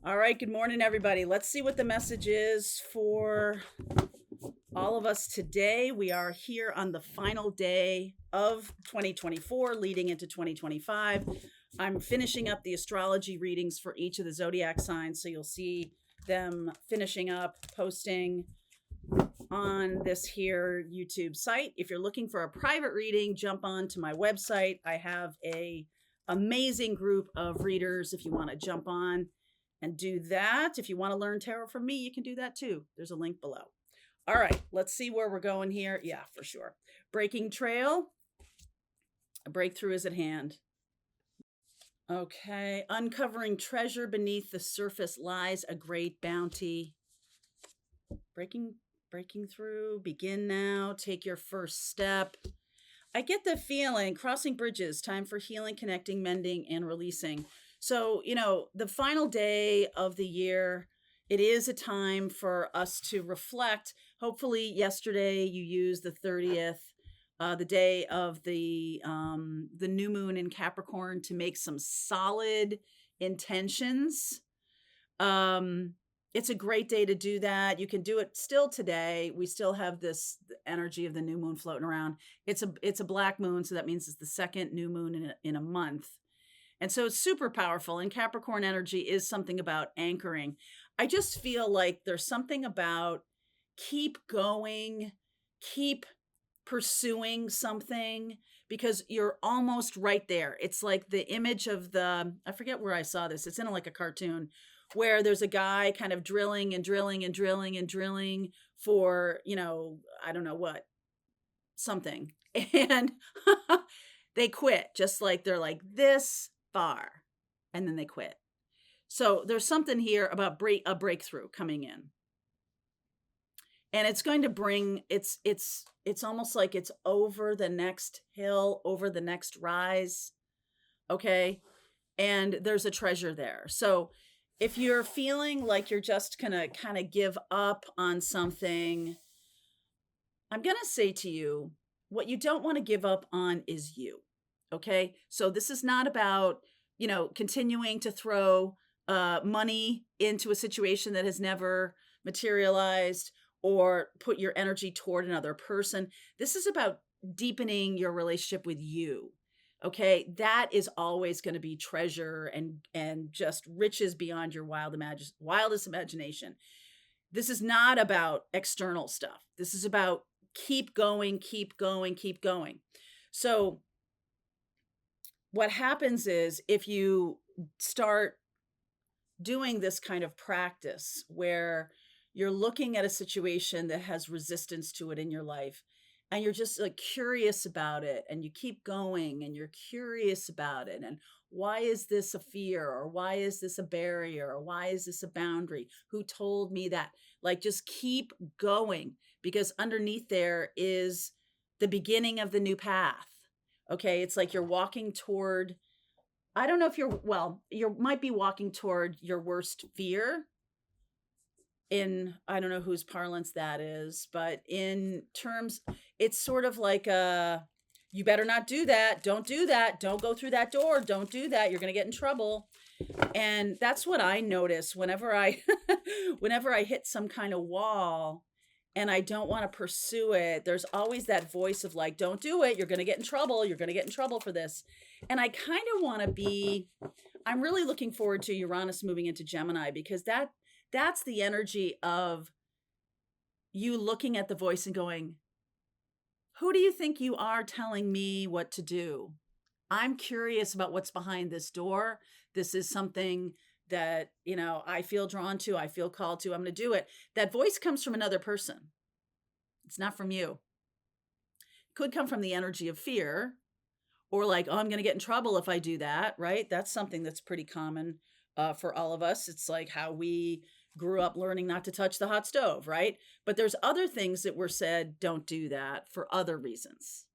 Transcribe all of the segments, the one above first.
All right, good morning, everybody. Let's see what the message is for all of us today. We are here on the final day of 2024, leading into 2025. I'm finishing up the astrology readings for each of the zodiac signs, so you'll see them finishing up, posting on this here YouTube site. If you're looking for a private reading, jump on to my website. I have a amazing group of readers if you want to jump on and do that. If you want to learn tarot from me, you can do that too. There's a link below. All right, let's see where we're going here. Yeah, for sure. Breaking trail. A breakthrough is at hand. Okay, uncovering treasure beneath the surface lies a great bounty. Breaking through, begin now, take your first step. I get the feeling, crossing bridges, time for healing, connecting, mending, and releasing. So, the final day of the year, it is a time for us to reflect. Hopefully yesterday you used the 30th, the day of the new moon in Capricorn, to make some solid intentions. It's a great day to do that. You can do it still today. We still have this energy of the new moon floating around. It's a black moon, so that means it's the second new moon in a month. And so it's super powerful. And Capricorn energy is something about anchoring. I just feel like there's something about keep going, keep pursuing something, because you're almost right there. It's like the image of I forget where I saw this. It's in like a cartoon where there's a guy kind of drilling and drilling and drilling and drilling for, I don't know what, something. And they quit, just like they're like this far, and then they quit. So there's something here about a breakthrough coming in. And it's going to bring, it's almost like it's over the next hill, over the next rise. Okay. And there's a treasure there. So if you're feeling like you're just going to kind of give up on something, I'm going to say to you, what you don't want to give up on is you. Okay. So this is not about, continuing to throw money into a situation that has never materialized, or put your energy toward another person. This is about deepening your relationship with you. Okay, that is always going to be treasure and just riches beyond your wildest imagination. This is not about external stuff. This is about keep going, keep going, keep going. So what happens is, if you start doing this kind of practice where you're looking at a situation that has resistance to it in your life, and you're just like curious about it, and you keep going and you're curious about it, and why is this a fear, or why is this a barrier, or why is this a boundary, who told me that? Like, just keep going, because underneath there is the beginning of the new path. Okay, it's like you're walking toward, I don't know if you might be walking toward your worst fear, in, I don't know whose parlance that is, but in terms, it's sort of like you better not do that. Don't do that. Don't go through that door. Don't do that. You're going to get in trouble. And that's what I notice whenever I hit some kind of wall and I don't want to pursue it. There's always that voice of like, don't do it. You're going to get in trouble. You're going to get in trouble for this. And I kind of want to I'm really looking forward to Uranus moving into Gemini, because that's the energy of you looking at the voice and going, who do you think you are telling me what to do? I'm curious about what's behind this door. This is something that, I feel drawn to. I feel called to. I'm going to do it. That voice comes from another person. It's not from you. It could come from the energy of fear, or like, oh, I'm going to get in trouble if I do that, right? That's something that's pretty common for all of us. It's like how we grew up learning not to touch the hot stove, right? But there's other things that were said, don't do that, for other reasons.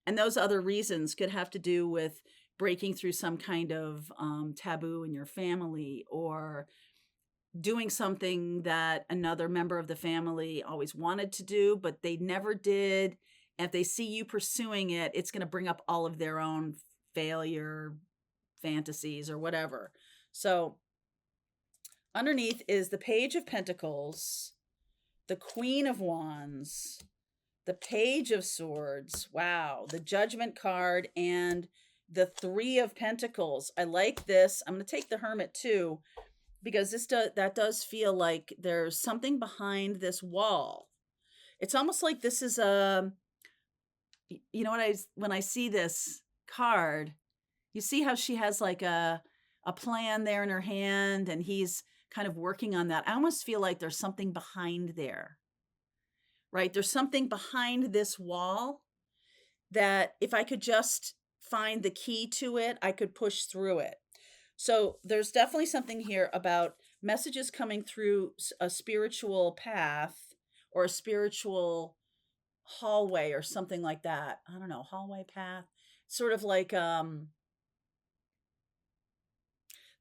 And those other reasons could have to do with breaking through some kind of taboo in your family, or doing something that another member of the family always wanted to do, but they never did. And if they see you pursuing it, it's going to bring up all of their own failure fantasies or whatever. So Underneath is the Page of Pentacles, the Queen of Wands, the Page of Swords. Wow, the Judgment card, and the Three of Pentacles. I like this. I'm going to take the Hermit too, because that does feel like there's something behind this wall. It's almost like this is you know what, when I see this card, you see how she has like a plan there in her hand, and he's kind of working on that. I almost feel like there's something behind there, right? There's something behind this wall that if I could just find the key to it, I could push through it. So there's definitely something here about messages coming through a spiritual path or a spiritual hallway or something like that. I don't know, hallway, path, sort of like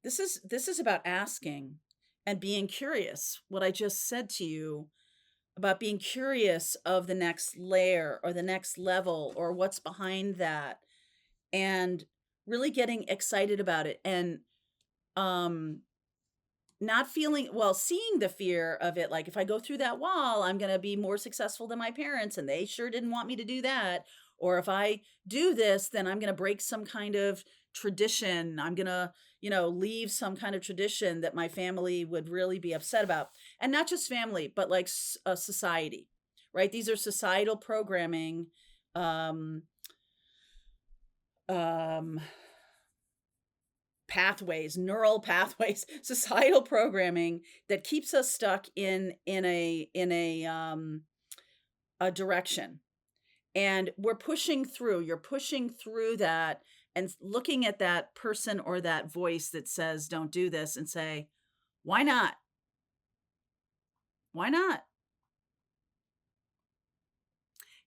this is about asking and being curious. What I just said to you about being curious of the next layer or the next level or what's behind that, and really getting excited about it, and um not feeling, well, seeing the fear of it, like if I go through that wall, I'm going to be more successful than my parents, and they sure didn't want me to do that. Or if I do this, then I'm going to break some kind of tradition. I'm going to, leave some kind of tradition that my family would really be upset about. And not just family, but like a society, right? These are societal programming. Um, um, Pathways, neural pathways, societal programming that keeps us stuck in a direction. And we're pushing through. You're pushing through that and looking at that person or that voice that says don't do this, and say, why not? Why not?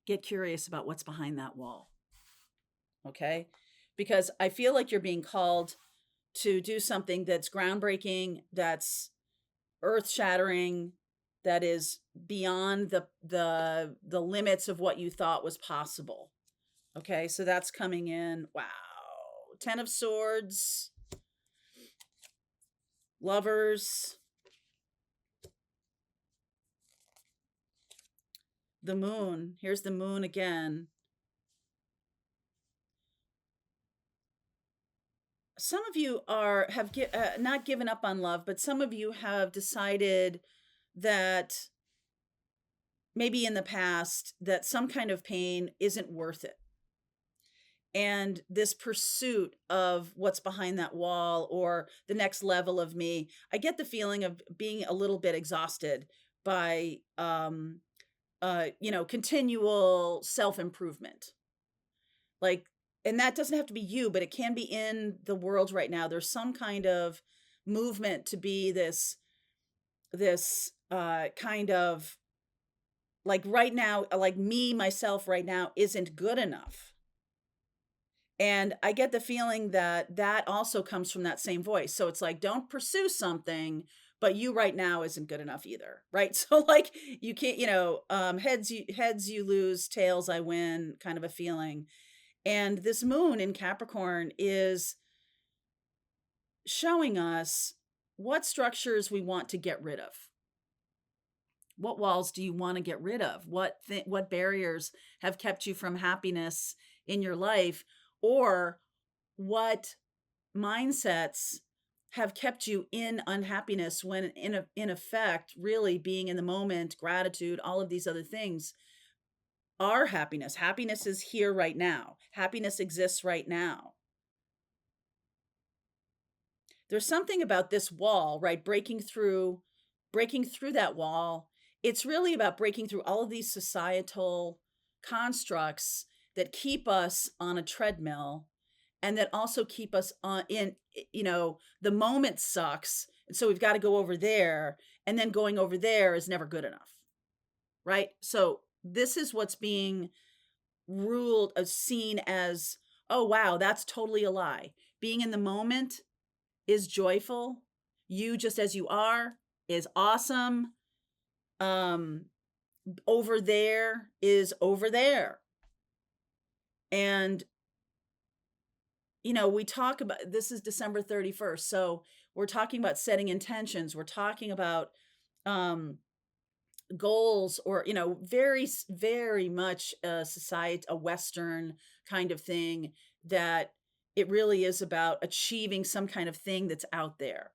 Get curious about what's behind that wall. Okay? Because I feel like you're being called to do something that's groundbreaking, that's earth-shattering, that is beyond the limits of what you thought was possible. Okay, so that's coming in. Wow. 10 of Swords, Lovers, the Moon. Here's the Moon again. Some of you have not given up on love, but some of you have decided that maybe in the past that some kind of pain isn't worth it. And this pursuit of what's behind that wall or the next level of me, I get the feeling of being a little bit exhausted by continual self-improvement. Like, and that doesn't have to be you, but it can be in the world right now. There's some kind of movement to be this kind of, like, right now, like me myself right now isn't good enough. And I get the feeling that that also comes from that same voice. So it's like, don't pursue something, but you right now isn't good enough either, right? So like, you can't, heads you lose, tails I win, kind of a feeling. And this moon in Capricorn is showing us what structures we want to get rid of. What walls do you want to get rid of? What barriers have kept you from happiness in your life? Or what mindsets have kept you in unhappiness, when in effect, really being in the moment, gratitude, all of these other things are happiness. Happiness is here right now. Happiness exists right now. There's something about this wall, right? Breaking through that wall. It's really about breaking through all of these societal constructs that keep us on a treadmill, and that also keep us on the moment sucks. And so we've got to go over there, and then going over there is never good enough. Right? So this is what's being ruled, seen as, oh, wow, that's totally a lie. Being in the moment is joyful. You just as you are is awesome. Over there is over there. And we talk about, this is December 31st. So We're talking about setting intentions. We're talking about um goals, or very much a society, a Western kind of thing, that it really is about achieving some kind of thing that's out there.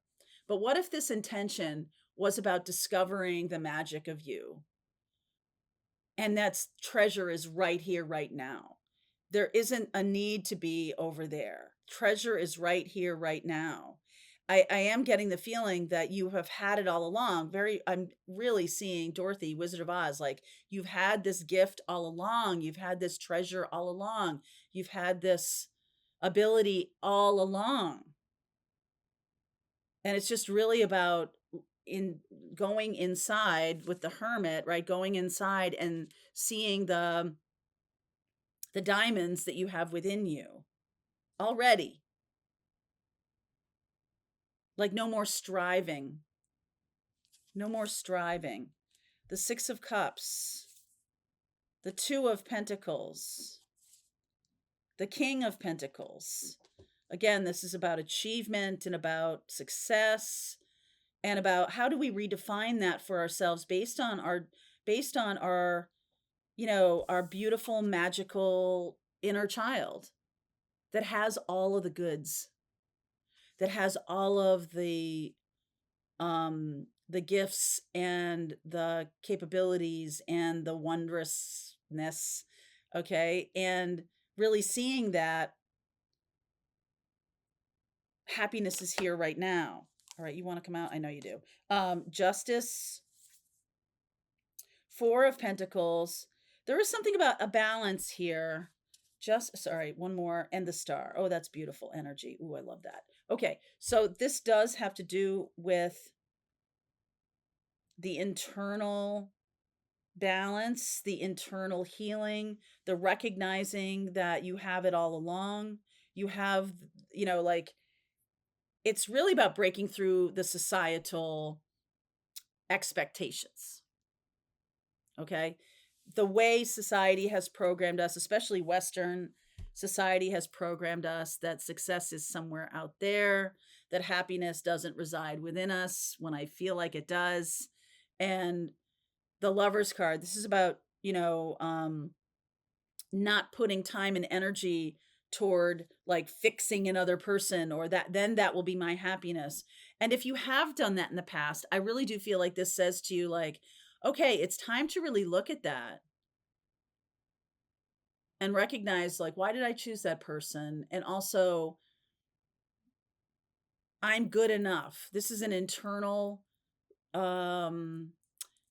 But what if this intention was about discovering the magic of you? And that's treasure is right here, right now. There isn't a need to be over there. Treasure is right here, right now. I am getting the feeling that you have had it all along. I'm really seeing Dorothy, Wizard of Oz, like you've had this gift all along. You've had this treasure all along. You've had this ability all along. And it's just really about in going inside with the hermit, right? Going inside and seeing the diamonds that you have within you already. Like no more striving. No more striving. The 6 of Cups, the 2 of Pentacles, the King of Pentacles. Again, this is about achievement and about success, and about how do we redefine that for ourselves based on our our beautiful, magical inner child that has all of the goods, that has all of the gifts and the capabilities and the wondrousness, okay? And really seeing that happiness is here right now. All right, you want to come out? I know you do. Justice, 4 of Pentacles. There is something about a balance here. Just, sorry, one more, and the Star. Oh, that's beautiful energy. Ooh, I love that. Okay, so this does have to do with the internal balance, the internal healing, the recognizing that you have it all along. You have, like, it's really about breaking through the societal expectations. Okay. The way society has programmed us, especially Western society has programmed us, that success is somewhere out there, that happiness doesn't reside within us when I feel like it does. And the Lover's card, this is about, not putting time and energy toward like fixing another person, or that then that will be my happiness. And if you have done that in the past, I really do feel like this says to you, like, okay, it's time to really look at that and recognize, like, why did I choose that person? And also, I'm good enough. This is an internal um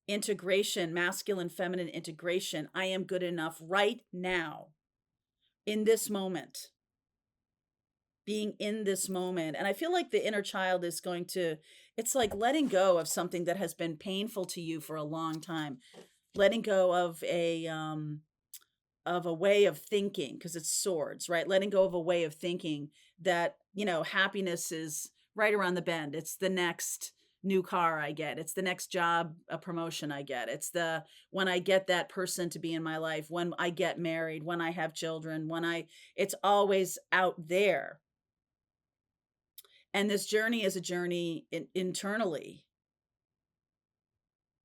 integration, masculine feminine integration. I am good enough right now, in this moment, being in this moment. And I feel like the inner child is going to, it's like letting go of something that has been painful to you for a long time, letting go of a way of thinking, because it's swords, right? Letting go of a way of thinking that, happiness is right around the bend. It's the next new car I get. It's the next job, a promotion I get. It's the when I get that person to be in my life, when I get married, when I have children, it's always out there. And this journey is a journey internally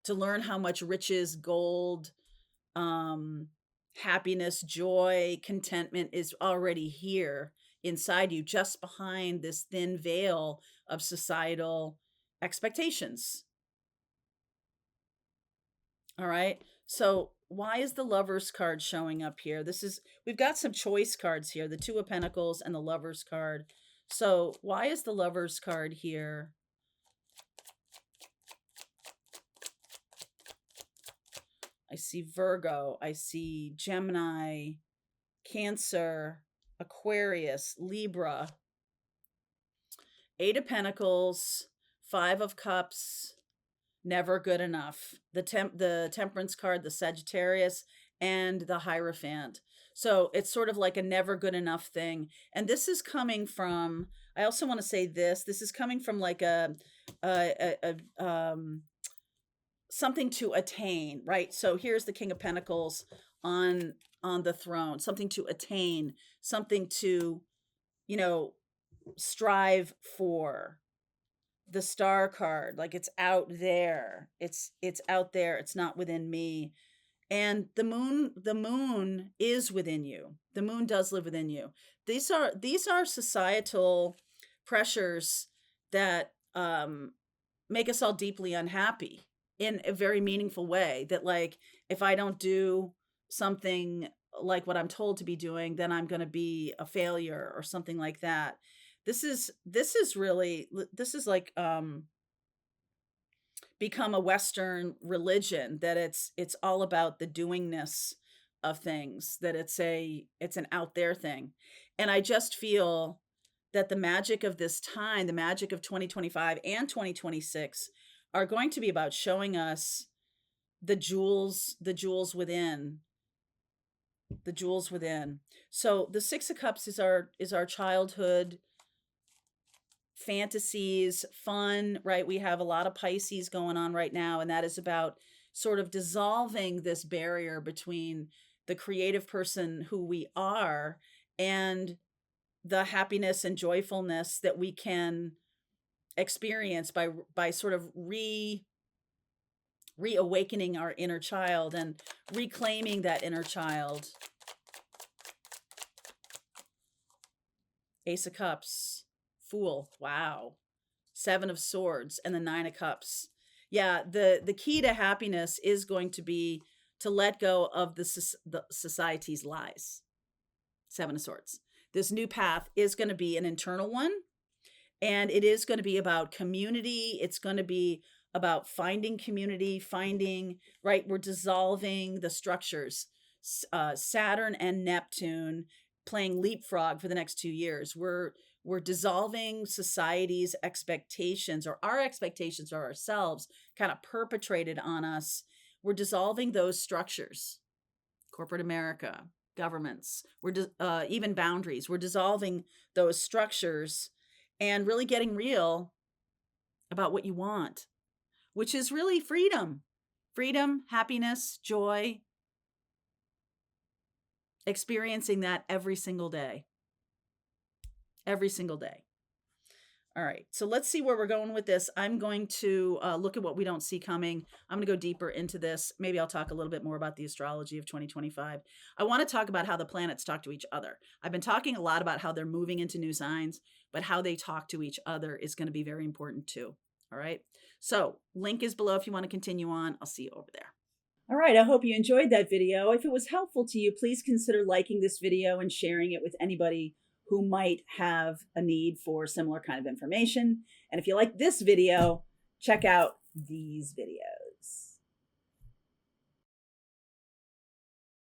to learn how much riches, gold, happiness, joy, contentment is already here inside you, just behind this thin veil of societal expectations. All right. So why is the Lover's card showing up here? We've got some choice cards here, the 2 of Pentacles and the Lover's card. So why is the Lover's card here? I see Virgo, I see Gemini, Cancer, Aquarius, Libra, 8 of Pentacles, 5 of Cups, never good enough. The Temperance card, the Sagittarius, and the Hierophant. So it's sort of like a never good enough thing. And this is coming from, I also want to say this is coming from like something to attain, right? So here's the King of Pentacles on the throne, something to attain, something to, strive for. the star card, like it's out there. It's out there. It's not within me. And the moon is within you. The moon does live within you. These are societal pressures that make us all deeply unhappy in a very meaningful way, that like if I don't do something like what I'm told to be doing, then I'm going to be a failure or something like that. This is really, this is like become a Western religion, that it's all about the doingness of things, that it's an out there thing. And I just feel that the magic of this time, the magic of 2025 and 2026 are going to be about showing us the jewels within, the jewels within. So the 6 of cups is our childhood fantasies, fun, right? We have a lot of Pisces going on right now, and that is about sort of dissolving this barrier between the creative person who we are and the happiness and joyfulness that we can experience by sort of reawakening our inner child and reclaiming that inner child. Ace of Cups, Fool. Wow. 7 of Swords and the 9 of Cups. Yeah, the key to happiness is going to be to let go of the society's lies. 7 of Swords. This new path is going to be an internal one, and it is going to be about community. It's going to be about finding community, finding, right? We're dissolving the structures. Saturn and Neptune playing leapfrog for the next 2 years. We're dissolving society's expectations, or our expectations of ourselves kind of perpetrated on us. We're dissolving those structures. Corporate America, governments, even boundaries. We're dissolving those structures and really getting real about what you want, which is really freedom. Freedom, happiness, joy. Experiencing that every single day. Every single day. All right, so let's see where we're going with this. I'm going to look at what we don't see coming. I'm going to go deeper into this. Maybe I'll talk a little bit more about the astrology of 2025. I want to talk about how the planets talk to each other. I've been talking a lot about how they're moving into new signs, but how they talk to each other is going to be very important too. All right, so link is below if you want to continue on. I'll see you over there. All right, I hope you enjoyed that video. If it was helpful to you, please consider liking this video and sharing it with anybody who might have a need for similar kind of information. And if you like this video, check out these videos.